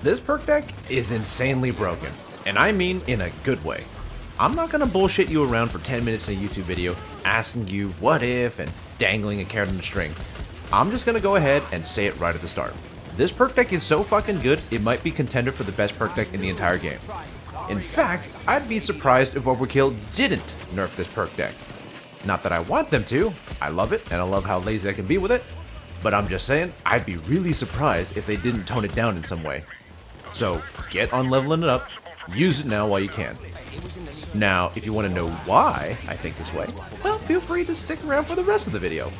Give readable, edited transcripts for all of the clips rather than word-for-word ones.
This perk deck is insanely broken, and I mean in a good way. I'm not gonna bullshit you around for 10 minutes in a YouTube video asking you what if and dangling a carrot on a string. I'm just gonna go ahead and say it right at the start. This perk deck is so fucking good, it might be contender for the best perk deck in the entire game. In fact, I'd be surprised if Overkill didn't nerf this perk deck. Not that I want them to, I love it and I love how lazy I can be with it, but I'm just saying, I'd be really surprised if they didn't tone it down in some way. So get on leveling it up, use it now while you can. Now, if you want to know why I think this way, well, feel free to stick around for the rest of the video.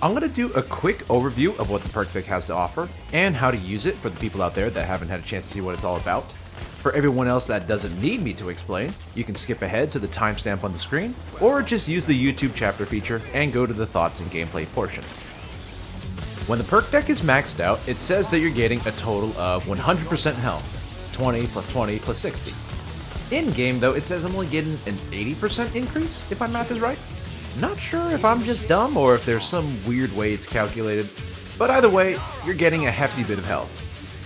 I'm going to do a quick overview of what the perk deck has to offer, and how to use it for the people out there that haven't had a chance to see what it's all about. For everyone else that doesn't need me to explain, you can skip ahead to the timestamp on the screen, or just use the YouTube chapter feature and go to the thoughts and gameplay portion. When the perk deck is maxed out, it says that you're getting a total of 100% health, 20 plus 20 plus 60. In-game though, it says I'm only getting an 80% increase, if my math is right. Not sure if I'm just dumb or if there's some weird way it's calculated, but either way, you're getting a hefty bit of health.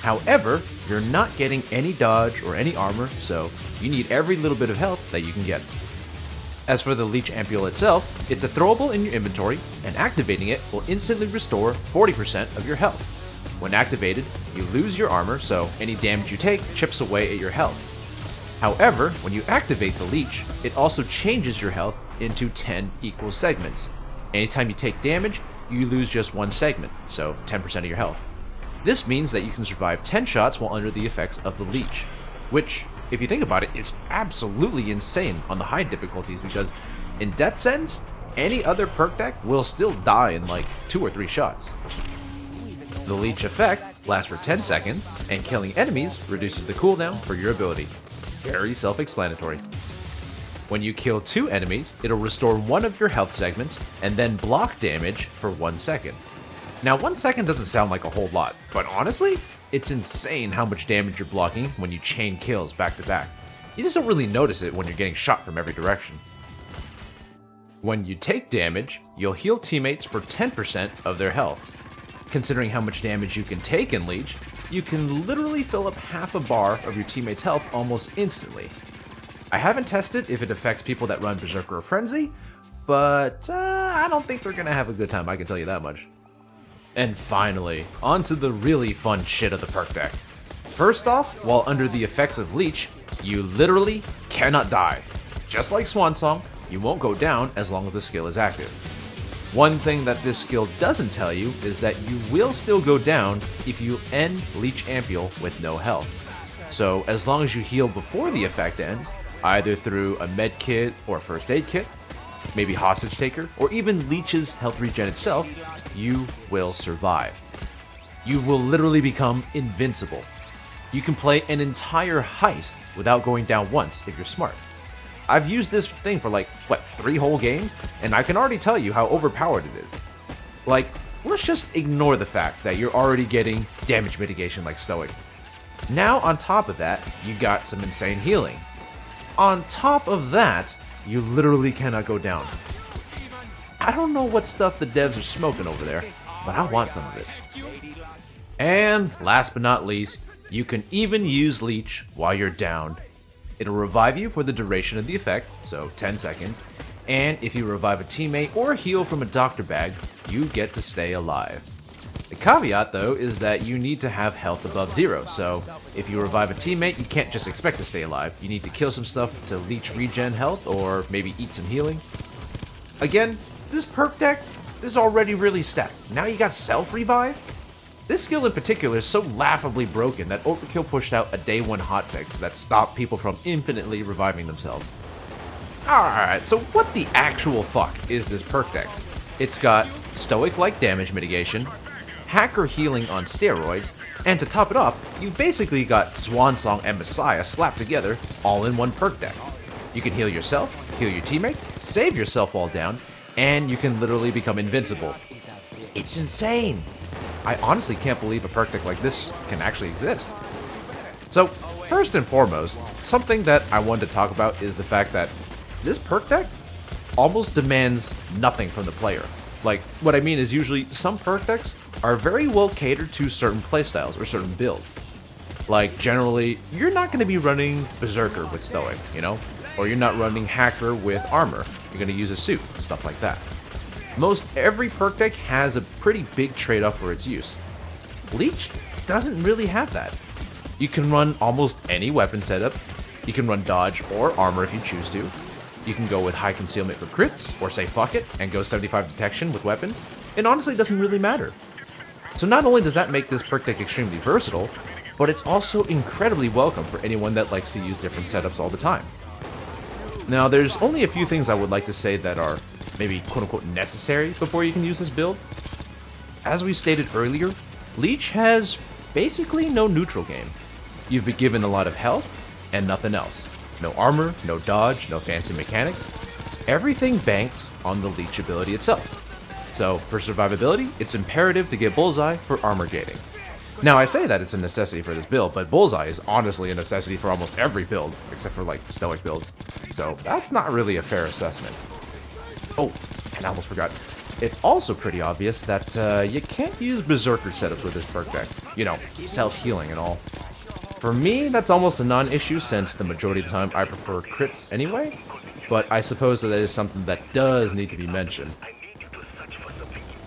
However, you're not getting any dodge or any armor, so you need every little bit of health that you can get. As for the Leech Ampule itself, it's a throwable in your inventory, and activating it will instantly restore 40% of your health. When activated, you lose your armor, so any damage you take chips away at your health. However, when you activate the Leech, it also changes your health into 10 equal segments. Anytime you take damage, you lose just one segment, so 10% of your health. This means that you can survive 10 shots while under the effects of the Leech, which, if you think about it, is absolutely insane on the high difficulties, because in death sentence, any other perk deck will still die in like 2 or 3 shots. The Leech effect lasts for 10 seconds, and killing enemies reduces the cooldown for your ability. Very self-explanatory. When you kill 2 enemies, it'll restore one of your health segments, and then block damage for 1 second. Now 1 second doesn't sound like a whole lot, but honestly, it's insane how much damage you're blocking when you chain kills back to back. You just don't really notice it when you're getting shot from every direction. When you take damage, you'll heal teammates for 10% of their health. Considering how much damage you can take in Leech, you can literally fill up half a bar of your teammates' health almost instantly. I haven't tested if it affects people that run Berserker or Frenzy, but I don't think they're gonna have a good time, I can tell you that much. And finally, onto the really fun shit of the perk deck. First off, while under the effects of Leech, you literally cannot die. Just like Swansong, you won't go down as long as the skill is active. One thing that this skill doesn't tell you is that you will still go down if you end Leech Ampule with no health. So as long as you heal before the effect ends, either through a med kit or first aid kit, maybe hostage taker, or even Leech's health regen itself, you will survive. You will literally become invincible. You can play an entire heist without going down once if you're smart. I've used this thing for like, 3 whole games, and I can already tell you how overpowered it is. Like, let's just ignore the fact that you're already getting damage mitigation like Stoic. Now on top of that, you got some insane healing. On top of that, you literally cannot go down. I don't know what stuff the devs are smoking over there, but I want some of it. And last but not least, you can even use Leech while you're down. It'll revive you for the duration of the effect, so 10 seconds, and if you revive a teammate or heal from a doctor bag, you get to stay alive. The caveat though is that you need to have health above 0, so if you revive a teammate, you can't just expect to stay alive. You need to kill some stuff to Leech regen health, or maybe eat some healing. Again, this perk deck is already really stacked. Now you got self-revive? This skill in particular is so laughably broken that Overkill pushed out a day 1 hotfix that stopped people from infinitely reviving themselves. Alright, so what the actual fuck is this perk deck? It's got Stoic-like damage mitigation, hacker healing on steroids, and to top it off, you basically got Swansong and Messiah slapped together all in one perk deck. You can heal yourself, heal your teammates, save yourself while down, and you can literally become invincible. It's insane! I honestly can't believe a perk deck like this can actually exist. So, first and foremost, something that I wanted to talk about is the fact that this perk deck almost demands nothing from the player. Like, what I mean is usually some perk decks are very well catered to certain playstyles or certain builds. Like, generally, you're not going to be running Berserker with Stoic, you know? Or you're not running Hacker with Armor. You're going to use a suit, stuff like that. Most every perk deck has a pretty big trade-off for its use. Leech doesn't really have that. You can run almost any weapon setup. You can run Dodge or Armor if you choose to. You can go with High Concealment for crits, or say fuck it, and go 75 Detection with weapons. It honestly doesn't really matter. So not only does that make this perk deck extremely versatile, but it's also incredibly welcome for anyone that likes to use different setups all the time. Now, there's only a few things I would like to say that are maybe quote-unquote necessary before you can use this build. As we stated earlier, Leech has basically no neutral game. You've been given a lot of health and nothing else. No armor, no dodge, no fancy mechanics. Everything banks on the Leech ability itself. So, for survivability, it's imperative to get Bullseye for armor gating. Now, I say that it's a necessity for this build, but Bullseye is honestly a necessity for almost every build, except for, like, Stoic builds. So, that's not really a fair assessment. Oh, and I almost forgot. It's also pretty obvious that you can't use Berserker setups with this perk deck. You know, self-healing and all. For me, that's almost a non-issue, since the majority of the time I prefer crits anyway, but I suppose that is something that does need to be mentioned.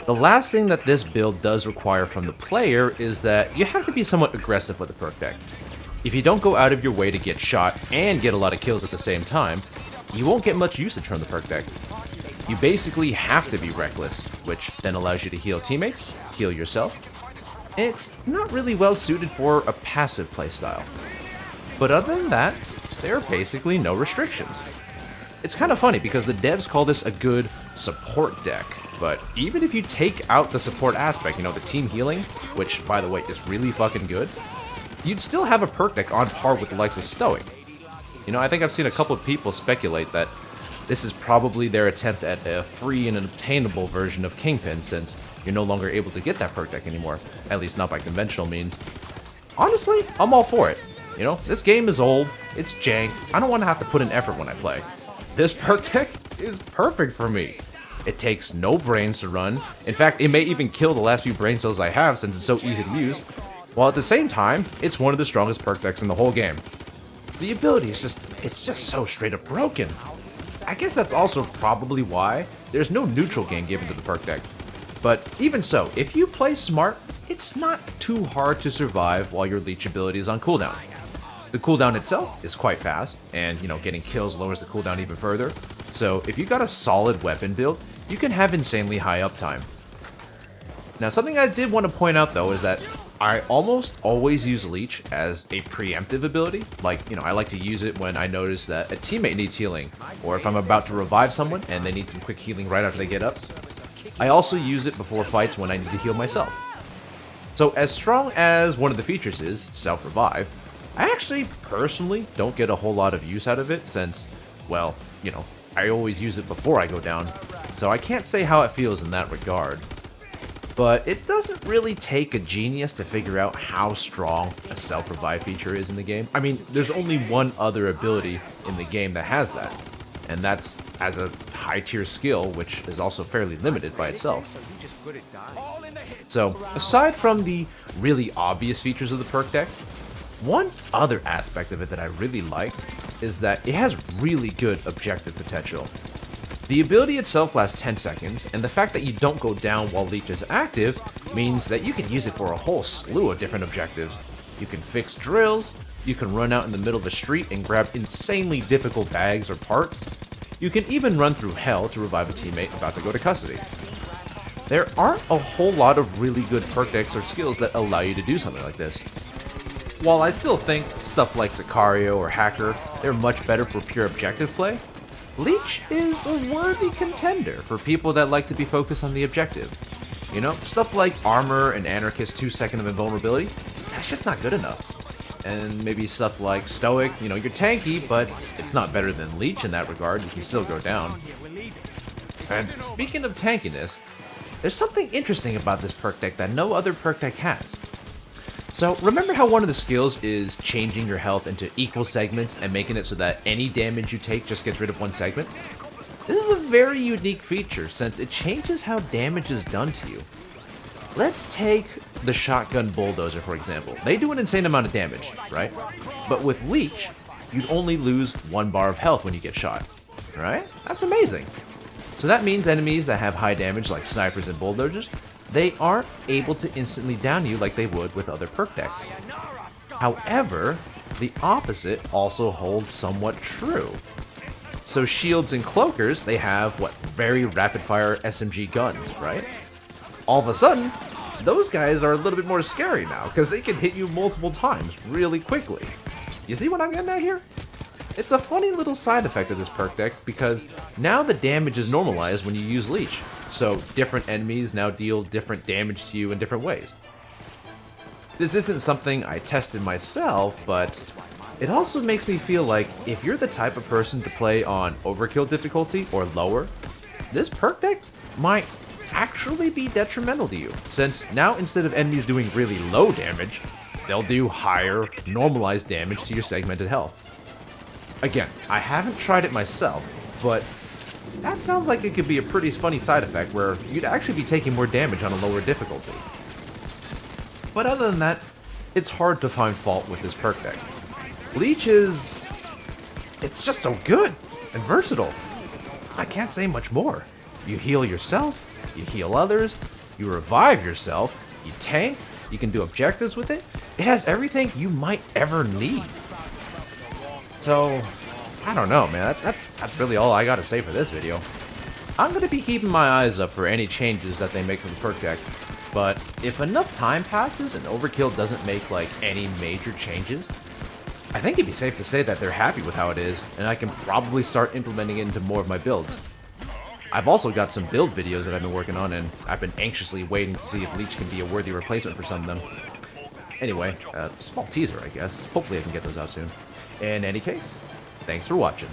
The last thing that this build does require from the player is that you have to be somewhat aggressive with the perk deck. If you don't go out of your way to get shot and get a lot of kills at the same time, you won't get much usage from the perk deck. You basically have to be reckless, which then allows you to heal teammates, heal yourself. It's not really well suited for a passive playstyle. But other than that, there are basically no restrictions. It's kind of funny because the devs call this a good support deck, but even if you take out the support aspect, you know, the team healing, which by the way is really fucking good, you'd still have a perk deck on par with the likes of Stoic. You know, I think I've seen a couple of people speculate that this is probably their attempt at a free and obtainable version of Kingpin, since you're no longer able to get that perk deck anymore, at least not by conventional means. Honestly, I'm all for it. You know, this game is old, it's jank, I don't want to have to put in effort when I play. This perk deck is perfect for me. It takes no brains to run. In fact, it may even kill the last few brain cells I have since it's so easy to use, while at the same time, it's one of the strongest perk decks in the whole game. The ability is it's just so straight up broken. I guess that's also probably why there's no neutral game given to the perk deck. But even so, if you play smart, it's not too hard to survive while your Leech ability is on cooldown. The cooldown itself is quite fast, and you know, getting kills lowers the cooldown even further. So if you got a solid weapon build, you can have insanely high uptime. Now, something I did want to point out though is that I almost always use Leech as a preemptive ability. Like, you know, I like to use it when I notice that a teammate needs healing, or if I'm about to revive someone and they need some quick healing right after they get up. I also use it before fights when I need to heal myself. So as strong as one of the features is, self-revive, I actually personally don't get a whole lot of use out of it since, well, you know, I always use it before I go down, so I can't say how it feels in that regard. But it doesn't really take a genius to figure out how strong a self-revive feature is in the game. I mean, there's only one other ability in the game that has that, and that's as a high-tier skill, which is also fairly limited by itself. So, aside from the really obvious features of the perk deck, one other aspect of it that I really like is that it has really good objective potential. The ability itself lasts 10 seconds, and the fact that you don't go down while Leech is active means that you can use it for a whole slew of different objectives. You can fix drills, you can run out in the middle of the street and grab insanely difficult bags or parts, you can even run through hell to revive a teammate about to go to custody. There aren't a whole lot of really good perk decks or skills that allow you to do something like this. While I still think stuff like Sicario or Hacker, they're much better for pure objective play, Leech is a worthy contender for people that like to be focused on the objective. You know, stuff like Armor and Anarchist 2-second of invulnerability, that's just not good enough. And maybe stuff like Stoic, you know, you're tanky, but it's not better than Leech in that regard, you can still go down. And speaking of tankiness, there's something interesting about this perk deck that no other perk deck has. So, remember how one of the skills is changing your health into equal segments and making it so that any damage you take just gets rid of one segment? This is a very unique feature since it changes how damage is done to you. Let's take the shotgun bulldozer, for example. They do an insane amount of damage, right? But with Leech, you'd only lose 1 bar of health when you get shot, right? That's amazing. So that means enemies that have high damage, like snipers and bulldozers, they aren't able to instantly down you like they would with other perk decks. However, the opposite also holds somewhat true. So shields and cloakers, they have, what, very rapid-fire SMG guns, right? All of a sudden, those guys are a little bit more scary now, because they can hit you multiple times really quickly. You see what I'm getting at here? It's a funny little side effect of this perk deck, because now the damage is normalized when you use Leech. So different enemies now deal different damage to you in different ways. This isn't something I tested myself, but it also makes me feel like if you're the type of person to play on overkill difficulty or lower, this perk deck might actually be detrimental to you, since now instead of enemies doing really low damage, they'll do higher, normalized damage to your segmented health. Again, I haven't tried it myself, but that sounds like it could be a pretty funny side effect where you'd actually be taking more damage on a lower difficulty. But other than that, it's hard to find fault with this perk deck. Leech is... it's just so good and versatile. I can't say much more. You heal yourself, you heal others, you revive yourself, you tank, you can do objectives with it. It has everything you might ever need. So, I don't know, man. That's really all I gotta say for this video. I'm gonna be keeping my eyes up for any changes that they make to the perk deck. But if enough time passes and Overkill doesn't make, like, any major changes, I think it'd be safe to say that they're happy with how it is, and I can probably start implementing it into more of my builds. I've also got some build videos that I've been working on, and I've been anxiously waiting to see if Leech can be a worthy replacement for some of them. Anyway, small teaser, I guess. Hopefully I can get those out soon. In any case, thanks for watching.